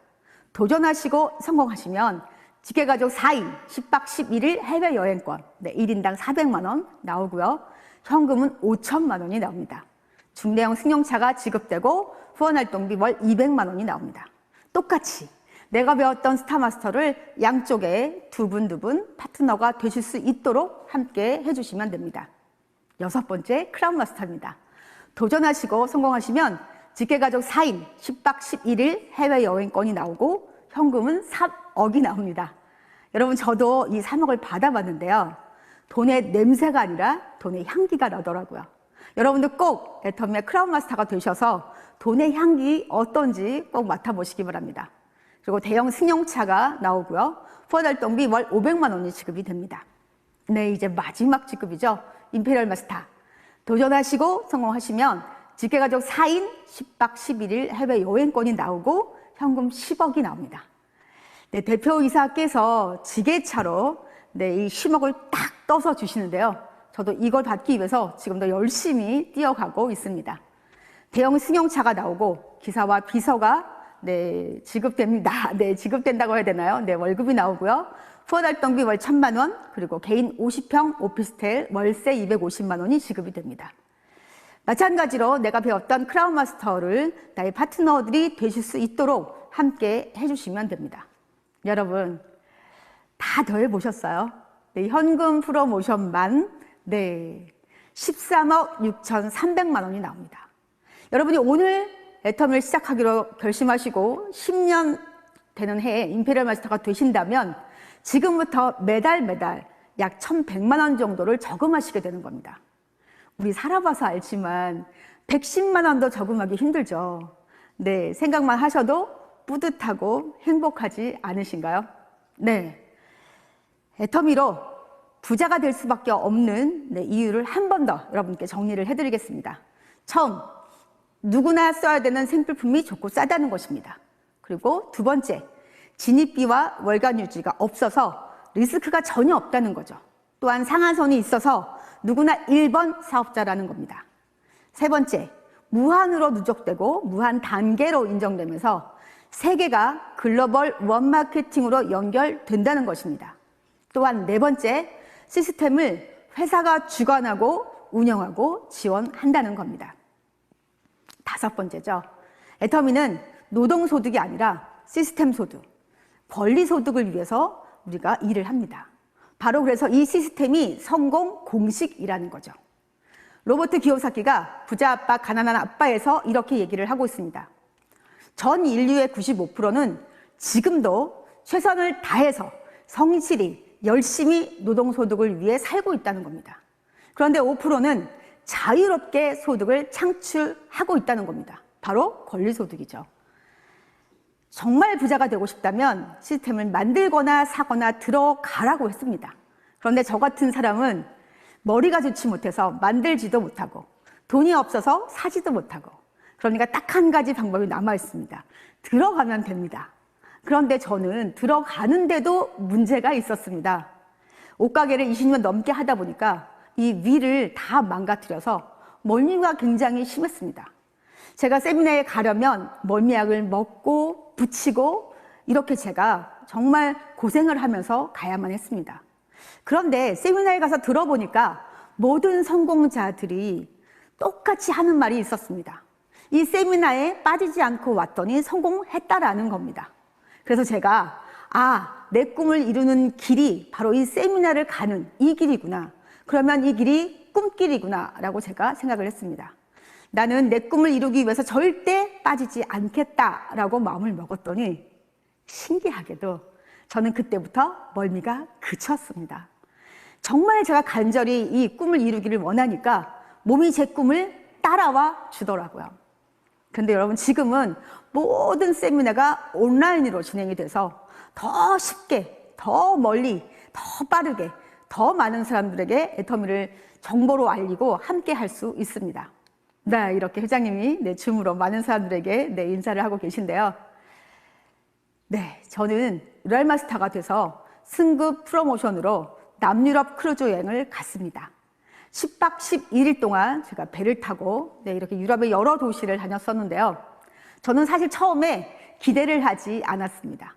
도전하시고 성공하시면 직계가족 4인 10박 11일 해외 여행권 1인당 400만 원 나오고요. 현금은 5천만 원이 나옵니다. 중대형 승용차가 지급되고 후원활동비 월 200만 원이 나옵니다. 똑같이 내가 배웠던 스타 마스터를 양쪽에 두 분 파트너가 되실 수 있도록 함께 해주시면 됩니다. 여섯 번째, 크라운 마스터입니다. 도전하시고 성공하시면 직계가족 4인 10박 11일 해외 여행권이 나오고 현금은 3억이 나옵니다. 여러분 저도 이 3억을 받아봤는데요. 돈의 냄새가 아니라 돈의 향기가 나더라고요. 여러분들 꼭 애터미의 크라운 마스터가 되셔서 돈의 향기 어떤지 꼭 맡아보시기 바랍니다. 그리고 대형 승용차가 나오고요. 후원활동비 월 500만 원이 지급이 됩니다. 네, 이제 마지막 직급이죠. 임페리얼 마스터. 도전하시고 성공하시면 직계가족 4인 10박 11일 해외 여행권이 나오고 현금 10억이 나옵니다. 네, 대표이사께서 지게차로 이 10억을 딱 떠서 주시는데요. 저도 이걸 받기 위해서 지금도 열심히 뛰어가고 있습니다. 대형 승용차가 나오고 기사와 비서가 지급됩니다. 지급된다고 해야 되나요? 월급이 나오고요. 후원활동비 월 1,000만 원, 그리고 개인 50평 오피스텔 월세 250만 원이 지급이 됩니다. 마찬가지로 내가 배웠던 크라운 마스터를 나의 파트너들이 되실 수 있도록 함께 해주시면 됩니다. 여러분 다 더해보셨어요? 현금 프로모션만 13억 6,300만 원이 나옵니다. 여러분이 오늘 애터미를 시작하기로 결심하시고 10년 되는 해에 임페리얼 마스터가 되신다면 지금부터 매달 약 1,100만 원 정도를 저금하시게 되는 겁니다. 우리 살아봐서 알지만 110만 원도 저금하기 힘들죠. 생각만 하셔도 뿌듯하고 행복하지 않으신가요? 네, 애터미로 부자가 될 수밖에 없는 이유를 한 번 더 여러분께 정리를 해드리겠습니다. 처음, 누구나 써야 되는 생필품이 좋고 싸다는 것입니다. 그리고 두 번째, 진입비와 월간 유지가 없어서 리스크가 전혀 없다는 거죠. 또한 상한선이 있어서 누구나 1번 사업자라는 겁니다. 세 번째, 무한으로 누적되고 무한 단계로 인정되면서 세계가 글로벌 원마케팅으로 연결된다는 것입니다. 또한 네 번째, 시스템을 회사가 주관하고 운영하고 지원한다는 겁니다. 다섯 번째죠. 애터미는 노동소득이 아니라 시스템 소득, 권리 소득을 위해서 우리가 일을 합니다. 바로 그래서 이 시스템이 성공 공식이라는 거죠. 로버트 기요사키가 부자 아빠, 가난한 아빠에서 이렇게 얘기를 하고 있습니다. 전 인류의 95%는 지금도 최선을 다해서 성실히 열심히 노동소득을 위해 살고 있다는 겁니다. 그런데 5%는 자유롭게 소득을 창출하고 있다는 겁니다. 바로 권리소득이죠. 정말 부자가 되고 싶다면 시스템을 만들거나 사거나 들어가라고 했습니다. 그런데 저 같은 사람은 머리가 좋지 못해서 만들지도 못하고 돈이 없어서 사지도 못하고 그러니까 딱 한 가지 방법이 남아 있습니다. 들어가면 됩니다. 그런데 저는 들어가는데도 문제가 있었습니다. 옷가게를 20년 넘게 하다 보니까 이 위를 다 망가뜨려서 멀미가 굉장히 심했습니다. 제가 세미나에 가려면 멀미약을 먹고 붙이고 이렇게 제가 정말 고생을 하면서 가야만 했습니다. 그런데 세미나에 가서 들어보니까 모든 성공자들이 똑같이 하는 말이 있었습니다. 이 세미나에 빠지지 않고 왔더니 성공했다라는 겁니다. 그래서 제가 내 꿈을 이루는 길이 바로 이 세미나를 가는 이 길이구나. 그러면 이 길이 꿈길이구나 라고 제가 생각을 했습니다. 나는 내 꿈을 이루기 위해서 절대 빠지지 않겠다라고 마음을 먹었더니 신기하게도 저는 그때부터 멀미가 그쳤습니다. 정말 제가 간절히 이 꿈을 이루기를 원하니까 몸이 제 꿈을 따라와 주더라고요. 그런데 여러분 지금은 모든 세미나가 온라인으로 진행이 돼서 더 쉽게, 더 멀리, 더 빠르게, 더 많은 사람들에게 애터미를 정보로 알리고 함께 할 수 있습니다. 네, 이렇게 회장님이 줌으로 많은 사람들에게 인사를 하고 계신데요. 네, 저는 랄마스터가 돼서 승급 프로모션으로 남유럽 크루즈 여행을 갔습니다. 10박 11일 동안 제가 배를 타고 이렇게 유럽의 여러 도시를 다녔었는데요. 저는 사실 처음에 기대를 하지 않았습니다.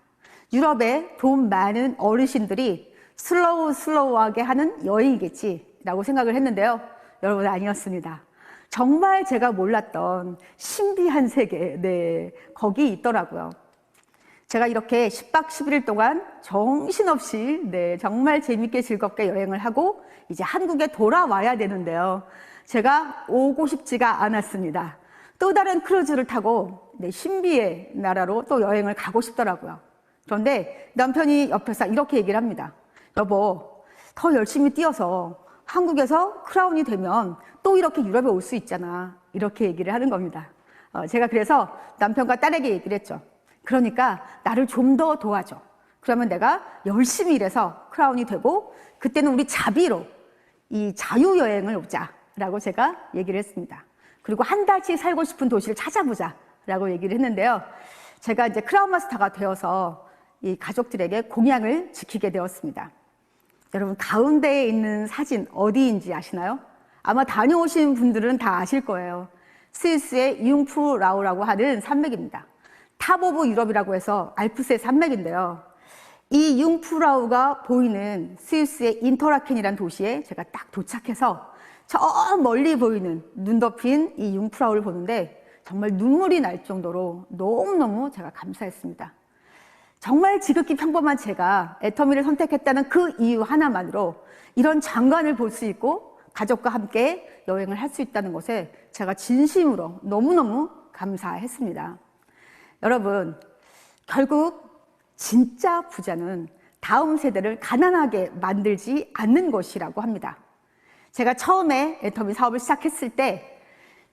유럽에 돈 많은 어르신들이 슬로우하게 하는 여행이겠지라고 생각을 했는데요. 여러분 아니었습니다. 정말 제가 몰랐던 신비한 세계, 거기 있더라고요. 제가 이렇게 10박 11일 동안 정신없이 정말 재밌게 즐겁게 여행을 하고 이제 한국에 돌아와야 되는데요. 제가 오고 싶지가 않았습니다. 또 다른 크루즈를 타고 신비의 나라로 또 여행을 가고 싶더라고요. 그런데 남편이 옆에서 이렇게 얘기를 합니다. 여보, 더 열심히 뛰어서 한국에서 크라운이 되면 또 이렇게 유럽에 올 수 있잖아. 이렇게 얘기를 하는 겁니다. 제가 그래서 남편과 딸에게 얘기를 했죠. 그러니까 나를 좀 더 도와줘. 그러면 내가 열심히 일해서 크라운이 되고 그때는 우리 자비로 이 자유여행을 오자라고 제가 얘기를 했습니다. 그리고 한 달씩 살고 싶은 도시를 찾아보자라고 얘기를 했는데요. 제가 이제 크라운 마스터가 되어서 이 가족들에게 공약을 지키게 되었습니다. 여러분 가운데에 있는 사진 어디인지 아시나요? 아마 다녀오신 분들은 다 아실 거예요. 스위스의 융프라우라고 하는 산맥입니다. 탑 오브 유럽이라고 해서 알프스의 산맥인데요. 이 융프라우가 보이는 스위스의 인터라켄이라는 도시에 제가 딱 도착해서 저 멀리 보이는 눈 덮인 이 융프라우를 보는데 정말 눈물이 날 정도로 너무너무 제가 감사했습니다. 정말 지극히 평범한 제가 애터미를 선택했다는 그 이유 하나만으로 이런 장관을 볼 수 있고 가족과 함께 여행을 할 수 있다는 것에 제가 진심으로 너무너무 감사했습니다. 여러분, 결국 진짜 부자는 다음 세대를 가난하게 만들지 않는 것이라고 합니다. 제가 처음에 애터미 사업을 시작했을 때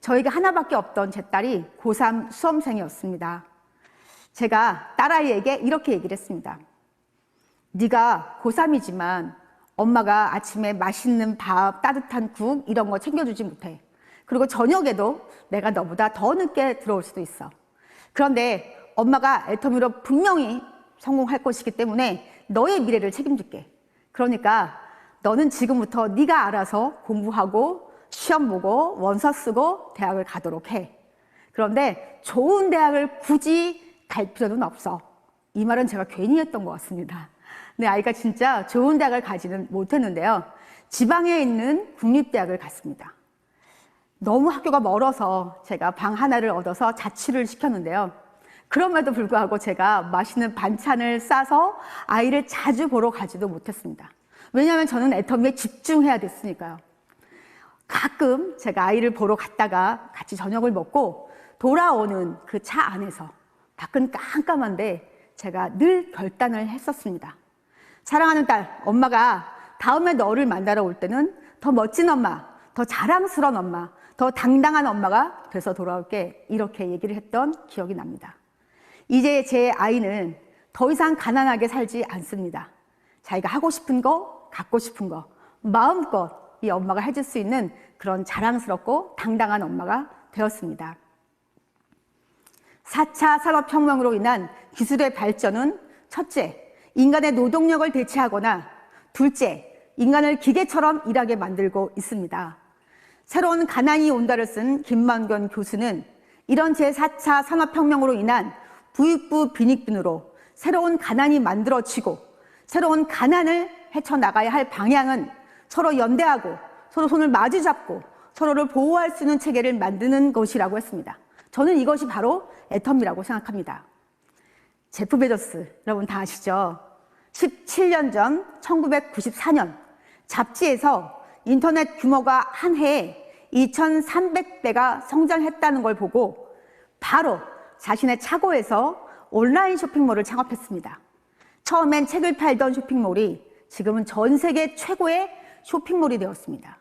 저에게 하나밖에 없던 제 딸이 고3 수험생이었습니다. 제가 딸아이에게 이렇게 얘기를 했습니다. 네가 고3이지만 엄마가 아침에 맛있는 밥, 따뜻한 국 이런 거 챙겨주지 못해. 그리고 저녁에도 내가 너보다 더 늦게 들어올 수도 있어. 그런데 엄마가 애터미로 분명히 성공할 것이기 때문에 너의 미래를 책임질게. 그러니까 너는 지금부터 네가 알아서 공부하고 시험 보고 원서 쓰고 대학을 가도록 해. 그런데 좋은 대학을 굳이 갈 필요는 없어. 이 말은 제가 괜히 했던 것 같습니다. 내 아이가 진짜 좋은 대학을 가지는 못했는데요. 지방에 있는 국립대학을 갔습니다. 너무 학교가 멀어서 제가 방 하나를 얻어서 자취를 시켰는데요. 그럼에도 불구하고 제가 맛있는 반찬을 싸서 아이를 자주 보러 가지도 못했습니다. 왜냐하면 저는 애터미에 집중해야 됐으니까요. 가끔 제가 아이를 보러 갔다가 같이 저녁을 먹고 돌아오는 그 차 안에서 밖은 깜깜한데 제가 늘 결단을 했었습니다. 사랑하는 딸, 엄마가 다음에 너를 만나러 올 때는 더 멋진 엄마, 더 자랑스러운 엄마, 더 당당한 엄마가 돼서 돌아올게. 이렇게 얘기를 했던 기억이 납니다. 이제 제 아이는 더 이상 가난하게 살지 않습니다. 자기가 하고 싶은 거, 갖고 싶은 거, 마음껏 이 엄마가 해줄 수 있는 그런 자랑스럽고 당당한 엄마가 되었습니다. 4차 산업혁명으로 인한 기술의 발전은 첫째, 인간의 노동력을 대체하거나 둘째, 인간을 기계처럼 일하게 만들고 있습니다. 새로운 가난이 온다를 쓴 김만권 교수는 이런 제4차 산업혁명으로 인한 부익부 빈익빈으로 새로운 가난이 만들어지고 새로운 가난을 헤쳐나가야 할 방향은 서로 연대하고 서로 손을 마주잡고 서로를 보호할 수 있는 체계를 만드는 것이라고 했습니다. 저는 이것이 바로 애터미라고 생각합니다. 제프 베조스, 여러분 다 아시죠? 17년 전 1994년 잡지에서 인터넷 규모가 한 해에 2,300배가 성장했다는 걸 보고 바로 자신의 차고에서 온라인 쇼핑몰을 창업했습니다. 처음엔 책을 팔던 쇼핑몰이 지금은 전 세계 최고의 쇼핑몰이 되었습니다.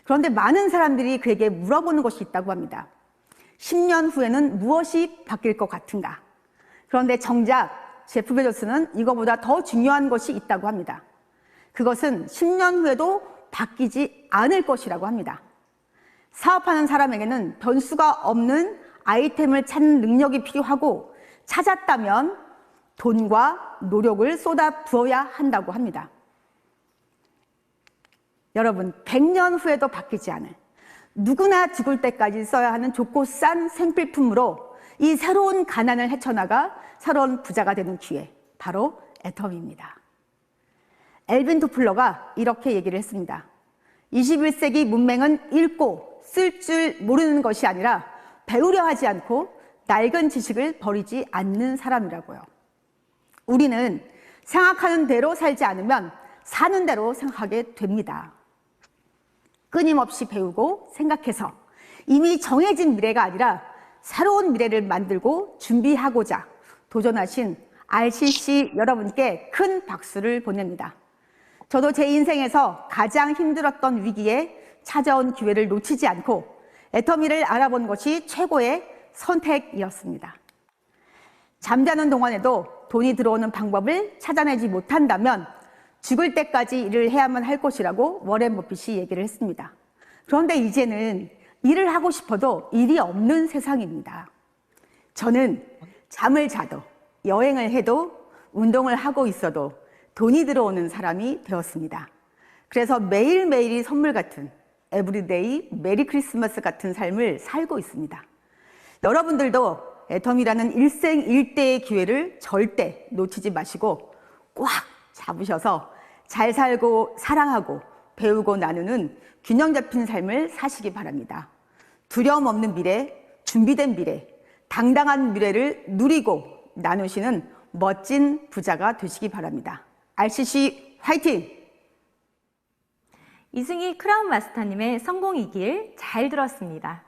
그런데 많은 사람들이 그에게 물어보는 것이 있다고 합니다. 10년 후에는 무엇이 바뀔 것 같은가? 그런데 정작 제프 베조스는 이거보다 더 중요한 것이 있다고 합니다. 그것은 10년 후에도 바뀌지 않을 것이라고 합니다. 사업하는 사람에게는 변수가 없는 아이템을 찾는 능력이 필요하고 찾았다면 돈과 노력을 쏟아 부어야 한다고 합니다. 여러분, 100년 후에도 바뀌지 않을 누구나 죽을 때까지 써야 하는 좋고 싼 생필품으로 이 새로운 가난을 헤쳐나가 새로운 부자가 되는 기회, 바로 애터미입니다. 엘빈 토플러가 이렇게 얘기를 했습니다. 21세기 문맹은 읽고 쓸 줄 모르는 것이 아니라 배우려 하지 않고 낡은 지식을 버리지 않는 사람이라고요. 우리는 생각하는 대로 살지 않으면 사는 대로 생각하게 됩니다. 끊임없이 배우고 생각해서 이미 정해진 미래가 아니라 새로운 미래를 만들고 준비하고자 도전하신 RCC 여러분께 큰 박수를 보냅니다. 저도 제 인생에서 가장 힘들었던 위기에 찾아온 기회를 놓치지 않고 애터미를 알아본 것이 최고의 선택이었습니다. 잠자는 동안에도 돈이 들어오는 방법을 찾아내지 못한다면 죽을 때까지 일을 해야만 할 것이라고 워렌 버핏이 얘기를 했습니다. 그런데 이제는 일을 하고 싶어도 일이 없는 세상입니다. 저는 잠을 자도 여행을 해도 운동을 하고 있어도 돈이 들어오는 사람이 되었습니다. 그래서 매일매일이 선물 같은 에브리데이 메리 크리스마스 같은 삶을 살고 있습니다. 여러분들도 애터미라는 일생일대의 기회를 절대 놓치지 마시고 꽉 잡으셔서 잘 살고 사랑하고 배우고 나누는 균형 잡힌 삶을 사시기 바랍니다. 두려움 없는 미래, 준비된 미래, 당당한 미래를 누리고 나누시는 멋진 부자가 되시기 바랍니다. RCC 화이팅! 이승희 크라운 마스터님의 성공의 길 잘 들었습니다.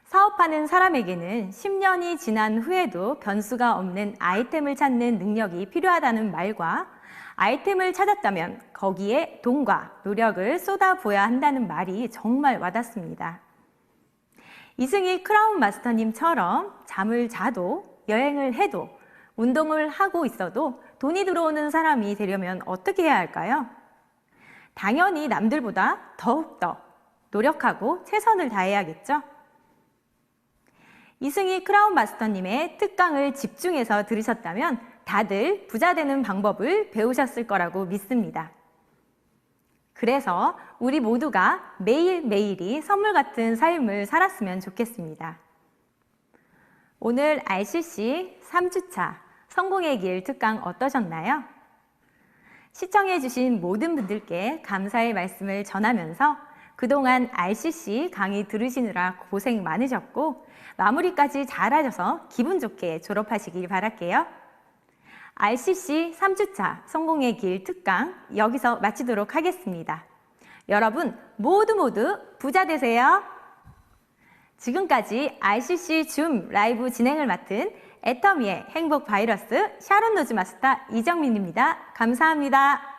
사업하는 사람에게는 10년이 지난 후에도 변수가 없는 아이템을 찾는 능력이 필요하다는 말과 아이템을 찾았다면 거기에 돈과 노력을 쏟아부어야 한다는 말이 정말 와닿습니다. 이승희 크라운 마스터님처럼 잠을 자도 여행을 해도 운동을 하고 있어도 돈이 들어오는 사람이 되려면 어떻게 해야 할까요? 당연히 남들보다 더욱더 노력하고 최선을 다해야겠죠? 이승희 크라운 마스터님의 특강을 집중해서 들으셨다면 다들 부자 되는 방법을 배우셨을 거라고 믿습니다. 그래서 우리 모두가 매일매일이 선물 같은 삶을 살았으면 좋겠습니다. 오늘 RCC 3주차 성공의 길 특강 어떠셨나요? 시청해주신 모든 분들께 감사의 말씀을 전하면서 그동안 RCC 강의 들으시느라 고생 많으셨고 마무리까지 잘하셔서 기분 좋게 졸업하시길 바랄게요. RCC 3주차 성공의 길 특강 여기서 마치도록 하겠습니다. 여러분 모두 부자 되세요. 지금까지 RCC 줌 라이브 진행을 맡은 애터미의 행복 바이러스 샤론 노즈 마스터 이정민입니다. 감사합니다.